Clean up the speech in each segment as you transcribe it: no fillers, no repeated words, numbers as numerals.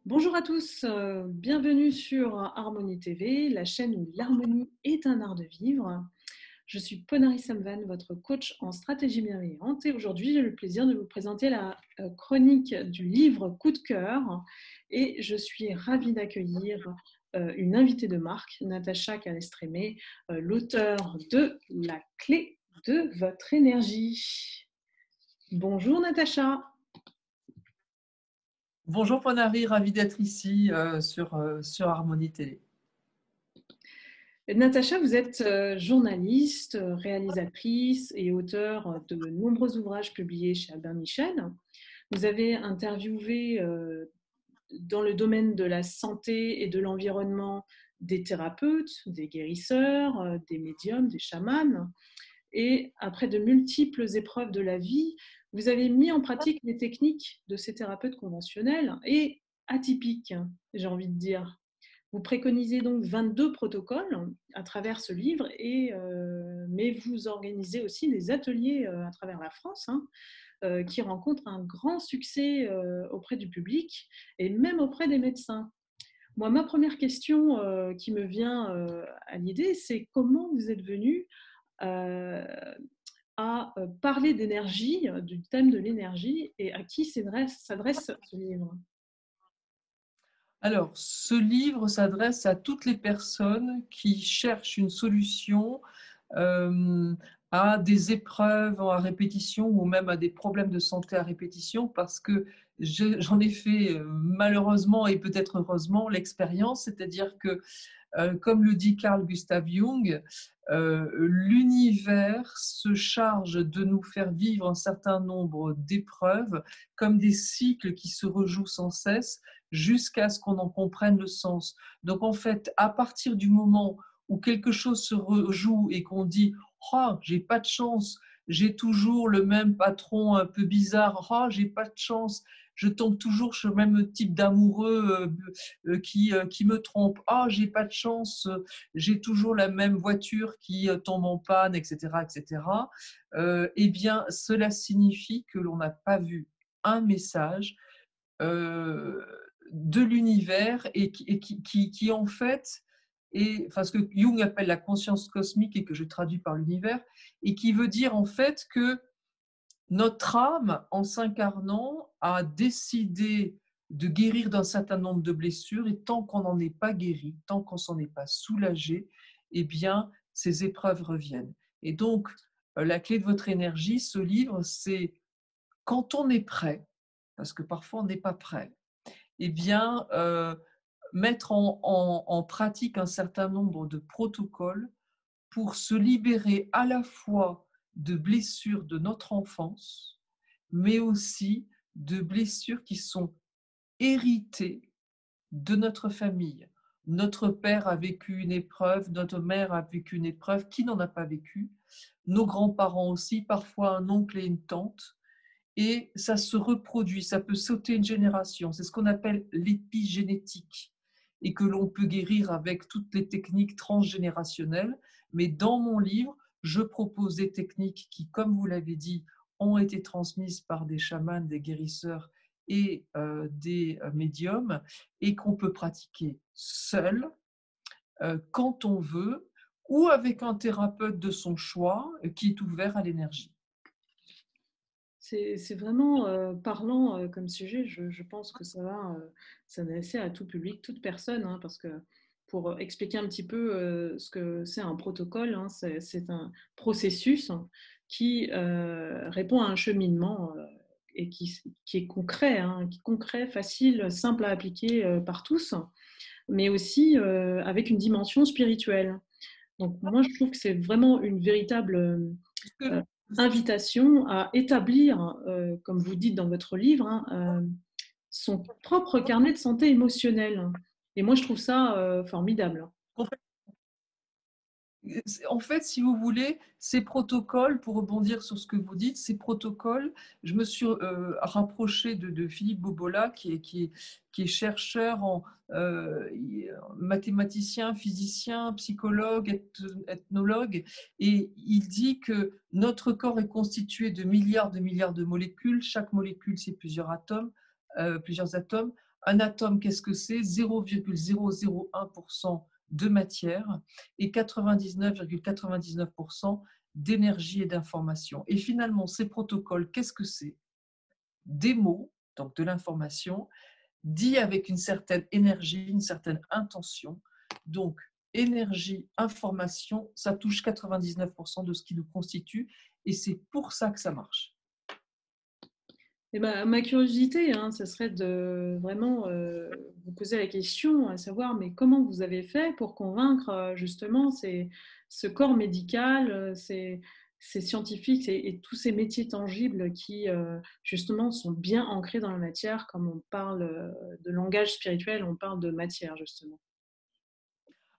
Bonjour à tous, bienvenue sur Harmonie TV, la chaîne où l'harmonie est un art de vivre. Je suis Ponari Samvan, votre coach en stratégie bienveillante, et aujourd'hui j'ai le plaisir de vous présenter la chronique du livre Coup de cœur, et je suis ravie d'accueillir une invitée de marque, Natacha Calestrémé, l'auteure de La clé de votre énergie. Bonjour Natacha. Bonjour Ponari, ravi d'être ici sur Harmonie Télé. Natacha, vous êtes journaliste, réalisatrice et auteure de nombreux ouvrages publiés chez Albin Michel. Vous avez interviewé dans le domaine de la santé et de l'environnement des thérapeutes, des guérisseurs, des médiums, des chamans. Et après de multiples épreuves de la vie, vous avez mis en pratique les techniques de ces thérapeutes conventionnels et atypiques, j'ai envie de dire. Vous préconisez donc 22 protocoles à travers ce livre, mais vous organisez aussi des ateliers à travers la France, qui rencontrent un grand succès auprès du public et même auprès des médecins. Moi, ma première question qui me vient à l'idée, c'est comment vous êtes venu euh, à parler d'énergie, du thème de l'énergie, et à qui s'adresse ce livre? Alors, ce livre s'adresse à toutes les personnes qui cherchent une solution euh, à des épreuves à répétition ou même à des problèmes de santé à répétition parce que j'en ai fait malheureusement et peut-être heureusement l'expérience, c'est-à-dire que comme le dit Carl Gustav Jung, l'univers se charge de nous faire vivre un certain nombre d'épreuves comme des cycles qui se rejouent sans cesse jusqu'à ce qu'on en comprenne le sens. Donc en fait, à partir du moment où quelque chose se rejoue et qu'on dit « Oh, j'ai pas de chance, j'ai toujours le même patron un peu bizarre, oh, j'ai pas de chance, je tombe toujours sur le même type d'amoureux qui me trompe. Ah, j'ai pas de chance, j'ai toujours la même voiture qui tombe en panne, etc., etc. Eh bien, cela signifie que l'on n'a pas vu un message euh, de l'univers et qui en fait est, enfin, ce que Jung appelle la conscience cosmique et que je traduis par l'univers, et qui veut dire en fait que notre âme, en s'incarnant, a décidé de guérir d'un certain nombre de blessures, et tant qu'on n'en est pas guéri, tant qu'on s'en est pas soulagé, eh bien, ces épreuves reviennent. Et donc, la clé de votre énergie, ce livre, c'est quand on est prêt, parce que parfois on n'est pas prêt, eh bien, mettre en pratique un certain nombre de protocoles pour se libérer à la fois de blessures de notre enfance, mais aussi de blessures qui sont héritées de notre famille. Notre père a vécu une épreuve, notre mère a vécu une épreuve, qui n'en a pas vécu, nos grands-parents aussi, parfois un oncle et une tante, et ça se reproduit, ça peut sauter une génération. C'est ce qu'on appelle l'épigénétique et que l'on peut guérir avec toutes les techniques transgénérationnelles. Mais dans mon livre, je propose des techniques qui, comme vous l'avez dit, ont été transmises par des chamans, des guérisseurs et des médiums et qu'on peut pratiquer seul quand on veut ou avec un thérapeute de son choix qui est ouvert à l'énergie. C'est vraiment parlant comme sujet. Je pense que ça va s'adresser à tout public, toute personne, parce que pour expliquer un petit peu ce que c'est un protocole, c'est un processus qui répond à un cheminement et qui est concret, qui est concret, facile, simple à appliquer par tous, mais aussi avec une dimension spirituelle. Donc moi, je trouve que c'est vraiment une véritable invitation à établir, comme vous dites dans votre livre, son propre carnet de santé émotionnelle. Et moi, je trouve ça formidable. En fait, si vous voulez, ces protocoles, pour rebondir sur ce que vous dites, ces protocoles, je me suis rapprochée de Philippe Bobola, qui est chercheur en mathématicien, physicien, psychologue, ethnologue, et il dit que notre corps est constitué de milliards de molécules. Chaque molécule, c'est plusieurs atomes, Un atome, qu'est-ce que c'est? 0,001% de matière et 99,99% d'énergie et d'information. Et finalement, ces protocoles, qu'est-ce que c'est? Des mots, donc de l'information, dit avec une certaine énergie, une certaine intention. Donc, énergie, information, ça touche 99% de ce qui nous constitue et c'est pour ça que ça marche. Et ma curiosité, hein, ça serait de vraiment vous poser la question, à savoir, mais comment vous avez fait pour convaincre justement ce corps médical, ces scientifiques et tous ces métiers tangibles qui justement sont bien ancrés dans la matière, comme on parle de langage spirituel, on parle de matière justement.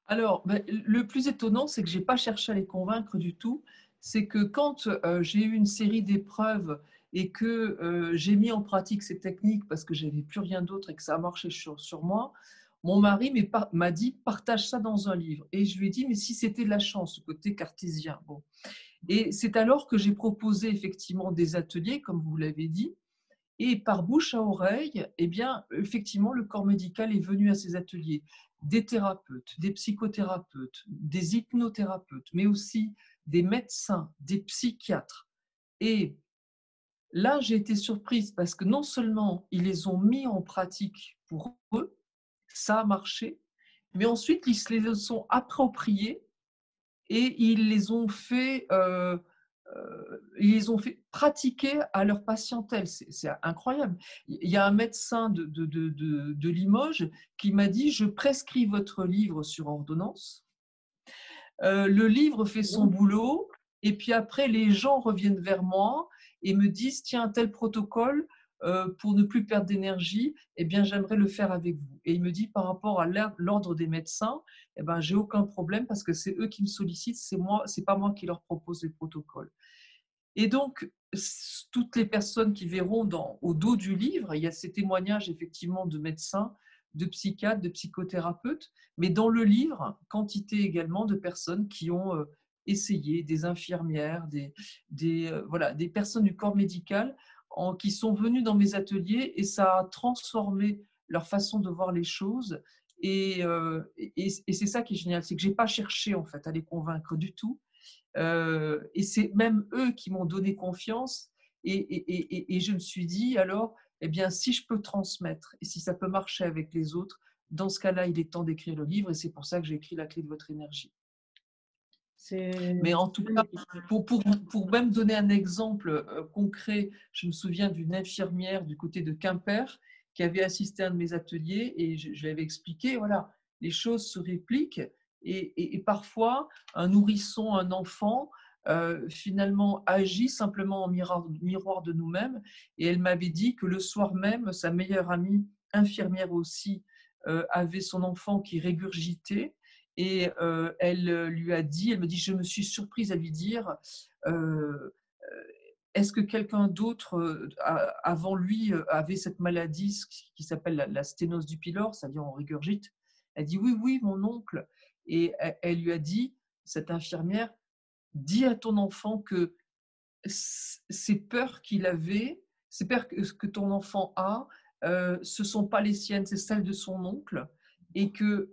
Alors, ben, le plus étonnant, c'est que je n'ai pas cherché à les convaincre du tout. C'est que quand j'ai eu une série d'épreuves et que j'ai mis en pratique ces techniques parce que j'avais plus rien d'autre et que ça a marché sur moi, mon mari m'a dit partage ça dans un livre. Et je lui ai dit mais si c'était de la chance, le côté cartésien. Bon. Et c'est alors que j'ai proposé effectivement des ateliers, comme vous l'avez dit, et par bouche à oreille, eh bien, effectivement, le corps médical est venu à ces ateliers. Des thérapeutes, des psychothérapeutes, des hypnothérapeutes, mais aussi des médecins, des psychiatres. Et là, j'ai été surprise parce que non seulement ils les ont mis en pratique pour eux, ça a marché, mais ensuite ils se les sont appropriés et ils les ont fait pratiquer à leur patientèle. C'est incroyable. Il y a un médecin de Limoges qui m'a dit, je prescris votre livre sur ordonnance. Le livre fait son boulot et puis après, les gens reviennent vers moi et me disent, tiens, tel protocole, pour ne plus perdre d'énergie, eh bien, j'aimerais le faire avec vous. Et il me dit, par rapport à l'ordre des médecins, eh ben, j'ai aucun problème parce que c'est eux qui me sollicitent, c'est pas moi qui leur propose les protocoles. Et donc, toutes les personnes qui verront au dos du livre, il y a ces témoignages effectivement de médecins, de psychiatres, de psychothérapeutes, mais dans le livre, quantité également de personnes qui ont essayé, des infirmières, voilà, des personnes du corps médical qui sont venues dans mes ateliers et ça a transformé leur façon de voir les choses. Et c'est ça qui est génial, c'est que je n'ai pas cherché en fait à les convaincre du tout. Et c'est même eux qui m'ont donné confiance. Et je me suis dit, alors, eh bien, si je peux transmettre et si ça peut marcher avec les autres, dans ce cas-là, il est temps d'écrire le livre et c'est pour ça que j'ai écrit La clé de votre énergie. C'est Mais en tout cas, magnifique. pour même donner un exemple concret, je me souviens d'une infirmière du côté de Quimper qui avait assisté à un de mes ateliers et je lui avais expliqué, voilà, les choses se répliquent et parfois un nourrisson, un enfant, finalement agit simplement en miroir de nous-mêmes. Et elle m'avait dit que le soir même, sa meilleure amie, infirmière aussi, avait son enfant qui régurgitait et elle lui a dit, elle me dit, je me suis surprise à lui dire, euh, est-ce que quelqu'un d'autre avant lui avait cette maladie qui s'appelle la sténose du pylore, c'est-à-dire on régurgite? Elle dit oui, oui, mon oncle. Et elle lui a dit, cette infirmière, dis à ton enfant que ces peurs qu'il avait, ces peurs que ton enfant a, ce ne sont pas les siennes, c'est celles de son oncle, et que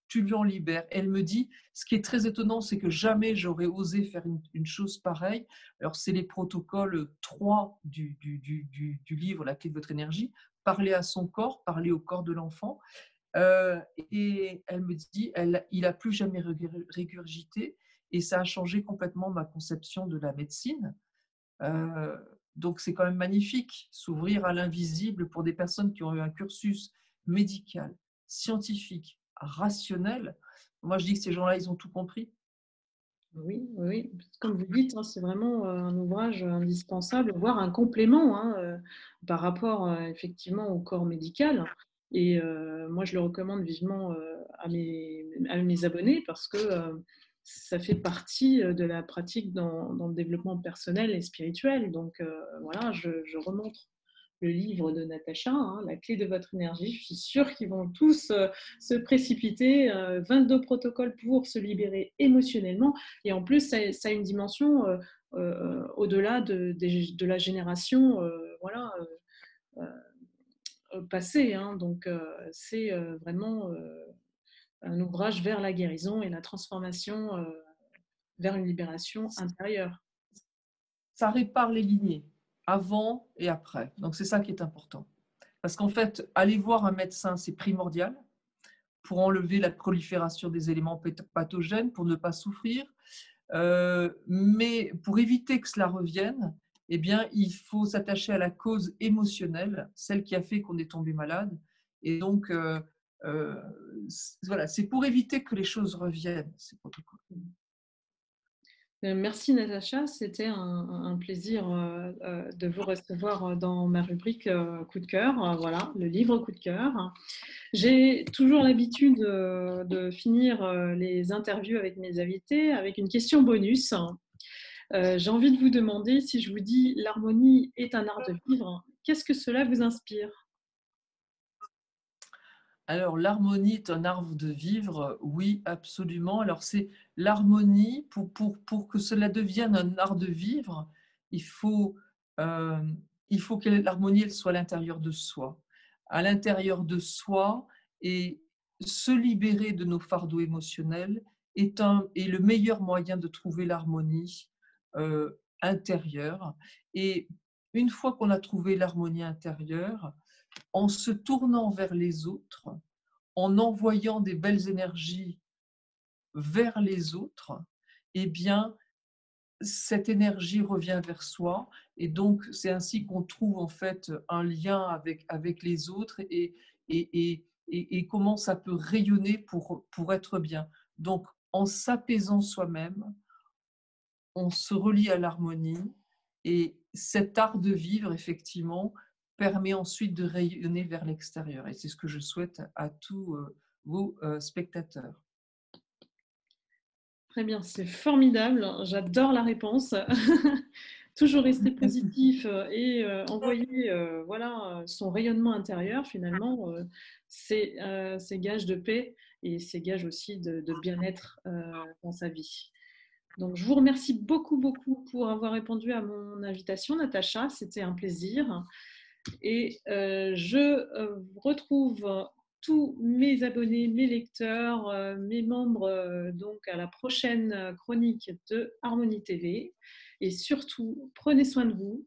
tu lui en libères. Elle me dit, ce qui est très étonnant, c'est que jamais j'aurais osé faire une chose pareille. Alors, c'est les protocoles 3 du livre La clé de votre énergie, parler à son corps, parler au corps de l'enfant. Et elle me dit, il n'a plus jamais régurgité, et ça a changé complètement ma conception de la médecine. Euh, donc c'est quand même magnifique, s'ouvrir à l'invisible pour des personnes qui ont eu un cursus médical, scientifique, rationnel. Moi, je dis que ces gens-là, ils ont tout compris. Oui, oui, oui. Comme vous dites, hein, c'est vraiment un ouvrage indispensable, voire un complément hein, par rapport effectivement au corps médical. Et moi, je le recommande vivement à mes abonnés parce que ça fait partie de la pratique dans le développement personnel et spirituel. Donc voilà, je remontre le livre de Natacha, hein, La clé de votre énergie. Je suis sûre qu'ils vont tous se précipiter. 22 protocoles pour se libérer émotionnellement. Et en plus, ça a une dimension au-delà de la génération voilà, passé, hein, donc c'est vraiment un ouvrage vers la guérison et la transformation vers une libération intérieure. Ça répare les lignées, avant et après. Donc c'est ça qui est important. Parce qu'en fait, aller voir un médecin, c'est primordial pour enlever la prolifération des éléments pathogènes, pour ne pas souffrir. Mais pour éviter que cela revienne, eh bien, il faut s'attacher à la cause émotionnelle, celle qui a fait qu'on est tombé malade. Et donc, voilà, c'est pour éviter que les choses reviennent, ces protocoles. Merci Natacha, c'était un plaisir de vous recevoir dans ma rubrique coup de cœur, voilà, le livre coup de cœur. J'ai toujours l'habitude de finir les interviews avec mes invités avec une question bonus. J'ai envie de vous demander, si je vous dis l'harmonie est un art de vivre, qu'est-ce que cela vous inspire? Alors, l'harmonie est un art de vivre, oui, absolument. Alors, c'est l'harmonie, pour que cela devienne un art de vivre, il faut, euh, il faut que l'harmonie elle soit à l'intérieur de soi. À l'intérieur de soi, et se libérer de nos fardeaux émotionnels est le meilleur moyen de trouver l'harmonie intérieure. Et une fois qu'on a trouvé l'harmonie intérieure, en se tournant vers les autres, en envoyant des belles énergies vers les autres, eh bien, cette énergie revient vers soi. Et donc, c'est ainsi qu'on trouve en fait un lien avec les autres et comment ça peut rayonner pour être bien. Donc, en s'apaisant soi-même, on se relie à l'harmonie et cet art de vivre, effectivement, permet ensuite de rayonner vers l'extérieur. Et c'est ce que je souhaite à tous vos spectateurs. Très bien, c'est formidable, j'adore la réponse. Toujours rester positif et envoyer voilà, son rayonnement intérieur, finalement, c'est gage de paix et c'est gage aussi de bien-être dans sa vie. Donc, je vous remercie beaucoup, beaucoup pour avoir répondu à mon invitation, Natacha. C'était un plaisir. Et je retrouve tous mes abonnés, mes lecteurs, mes membres donc à la prochaine chronique de Harmonie TV. Et surtout, prenez soin de vous.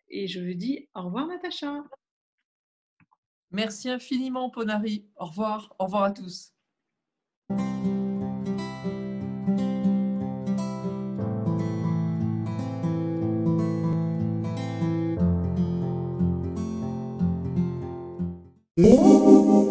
Et je vous dis au revoir, Natacha. Merci infiniment, Ponari. Au revoir à tous. Música